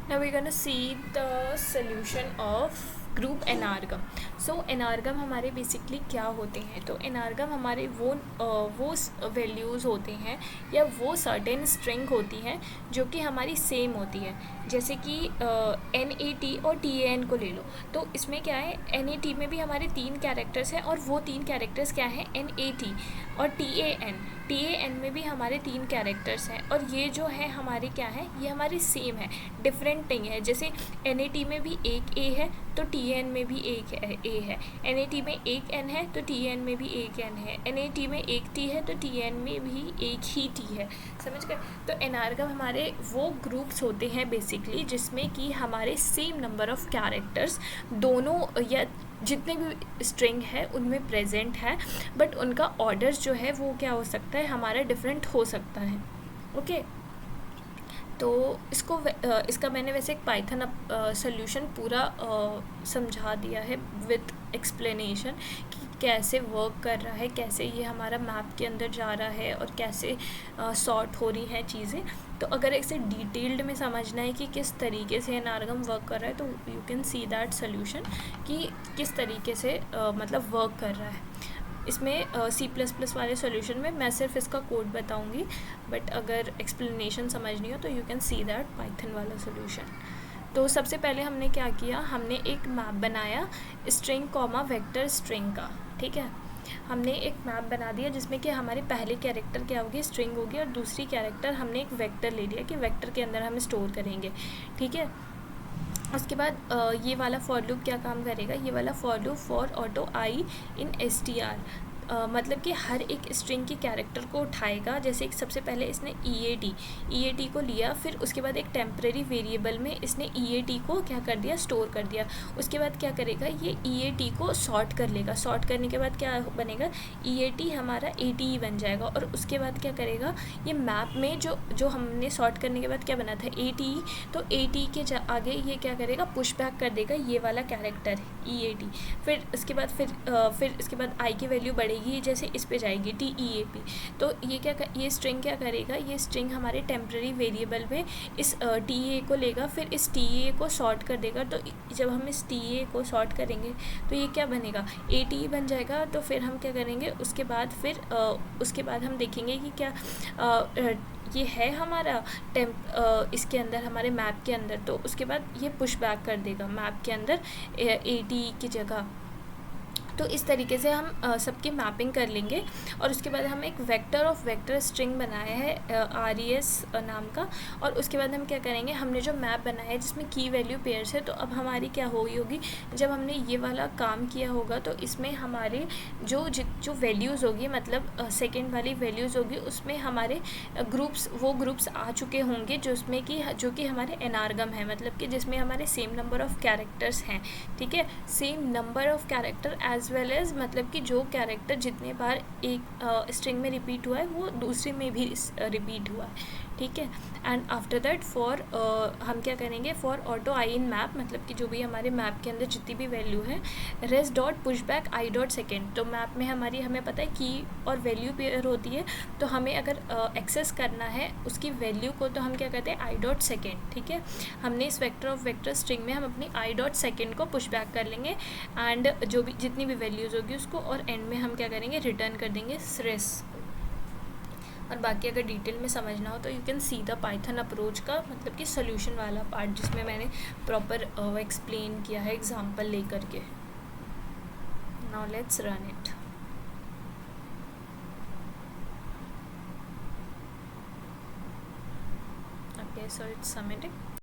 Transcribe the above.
Now we're gonna see the solution of group anagram. So anagram हमारे basically क्या होते हैं? तो एनार्गम हमारे वो वैल्यूज़ होते हैं या वो सर्टेन स्ट्रिंग होती हैं जो कि हमारी सेम होती है. जैसे कि NAT और TAN को ले लो. तो इसमें क्या है, NAT में भी हमारे 3 कैरेक्टर्स हैं और वो 3 कैरेक्टर्स क्या हैं, NAT. और TAN में भी हमारे 3 कैरेक्टर्स हैं और ये जो है हमारे क्या है, ये हमारी सेम है, डिफरेंट नहीं है. जैसे NAT में भी एक A है तो TN में भी एक A है. NAT में एक N है तो TN में भी एक N है. NAT में एक T है तो TN में भी एक ही T है. समझ गए? तो एनार्गम हमारे वो ग्रुप्स होते हैं बेसिकली जिसमें कि हमारे सेम नंबर ऑफ कैरेक्टर्स दोनों या जितने भी स्ट्रिंग है उनमें प्रेजेंट है, बट उनका ऑर्डर जो है वो क्या हो सकता है, हमारा डिफरेंट हो सकता है. ओके. तो इसका मैंने वैसे एक पाइथन सोल्यूशन पूरा समझा दिया है विथ एक्सप्लेनेशन कि कैसे वर्क कर रहा है, कैसे ये हमारा मैप के अंदर जा रहा है और कैसे सॉर्ट हो रही हैं चीज़ें. तो अगर इसे डिटेल्ड में समझना है कि किस तरीके से एनार्गम वर्क कर रहा है तो you can see that solution कि किस तरीके से मतलब वर्क कर रहा है. इसमें C++ वाले सॉल्यूशन में मैं सिर्फ इसका कोड बताऊंगी, बट अगर एक्सप्लेनेशन समझनी हो तो you can see that Python वाला सॉल्यूशन. तो सबसे पहले हमने क्या किया, हमने एक मैप बनाया स्ट्रिंग कॉमा वेक्टर स्ट्रिंग का. ठीक है, हमने एक मैप बना दिया जिसमें कि हमारे पहले कैरेक्टर क्या होगी, स्ट्रिंग होगी, और दूसरी कैरेक्टर हमने एक वेक्टर ले लिया कि वेक्टर के अंदर हम स्टोर करेंगे. ठीक है. उसके बाद ये वाला फॉर लूप क्या काम करेगा, ये वाला for loop for auto I in STR. मतलब कि हर एक स्ट्रिंग की कैरेक्टर को उठाएगा. जैसे एक सबसे पहले इसने EAT को लिया, फिर उसके बाद एक टेम्परेरी वेरिएबल में इसने EAT को क्या कर दिया, स्टोर कर दिया. उसके बाद क्या करेगा, ये EAT को सॉर्ट कर लेगा. सॉर्ट करने के बाद क्या बनेगा, EAT हमारा ATE बन जाएगा. और उसके बाद क्या करेगा, ये मैप में जो हमने सॉर्ट करने के बाद क्या बना था, ATE, तो ATE के आगे ये क्या करेगा, पुश बैक कर देगा ये वाला कैरेक्टर EAT. फिर इसके बाद फिर इसके बाद आई की वैल्यू बढ़ेगी, जैसे इस पे जाएगी TEAP. तो ये स्ट्रिंग क्या करेगा, ये स्ट्रिंग हमारे टेम्पररी वेरिएबल में इस TEA को लेगा, फिर इस TEA को सॉर्ट कर देगा. तो जब हम इस TEA को सॉर्ट करेंगे तो ये क्या बनेगा, ATE बन जाएगा. तो फिर हम क्या करेंगे, उसके बाद हम देखेंगे कि क्या ये है हमारा इसके अंदर, हमारे मैप के अंदर. तो उसके बाद ये पुश बैक कर देगा मैप के अंदर ATE की जगह. तो इस तरीके से हम सबकी मैपिंग कर लेंगे. और उसके बाद हम एक वेक्टर ऑफ वेक्टर स्ट्रिंग बनाया है RES नाम का. और उसके बाद हम क्या करेंगे, हमने जो मैप बनाया है जिसमें की वैल्यू पेयर्स है, तो अब हमारी क्या होगी, जब हमने ये वाला काम किया होगा तो इसमें हमारे जो वैल्यूज़ होगी, मतलब सेकेंड वाली वैल्यूज़ होगी, उसमें हमारे ग्रुप्स आ चुके होंगे जो कि हमारे एनार्गम है, मतलब कि जिसमें हमारे सेम नंबर ऑफ कैरेक्टर्स हैं. ठीक है, same number of character as well as, मतलब कि जो कैरेक्टर जितने बार एक स्ट्रिंग में रिपीट हुआ है वो दूसरे में भी रिपीट हुआ है. ठीक है. एंड आफ्टर दैट हम क्या करेंगे, for auto I in map, मतलब कि जो भी हमारे मैप के अंदर जितनी भी वैल्यू है, res dot push back I dot second. तो मैप में हमें पता है की और वैल्यू पेयर होती है, तो हमें अगर एक्सेस करना है उसकी वैल्यू को तो हम क्या कहते हैं, आई डॉट सेकेंड. ठीक है, हमने इस वेक्टर ऑफ वेक्टर स्ट्रिंग में हम अपनी आई डॉट सेकेंड को पुश बैक कर लेंगे एंड जितनी भी वैल्यूज़ होगी उसको, और एंड में हम क्या करेंगे, रिटर्न कर देंगे रेस. और बाकी अगर डिटेल में समझना हो तो you can see the Python approach का, मतलब कि सोल्यूशन वाला पार्ट जिसमें मैंने प्रॉपर एक्सप्लेन किया है एग्जांपल लेकर के. Now let's run it. Okay, so it's submitting.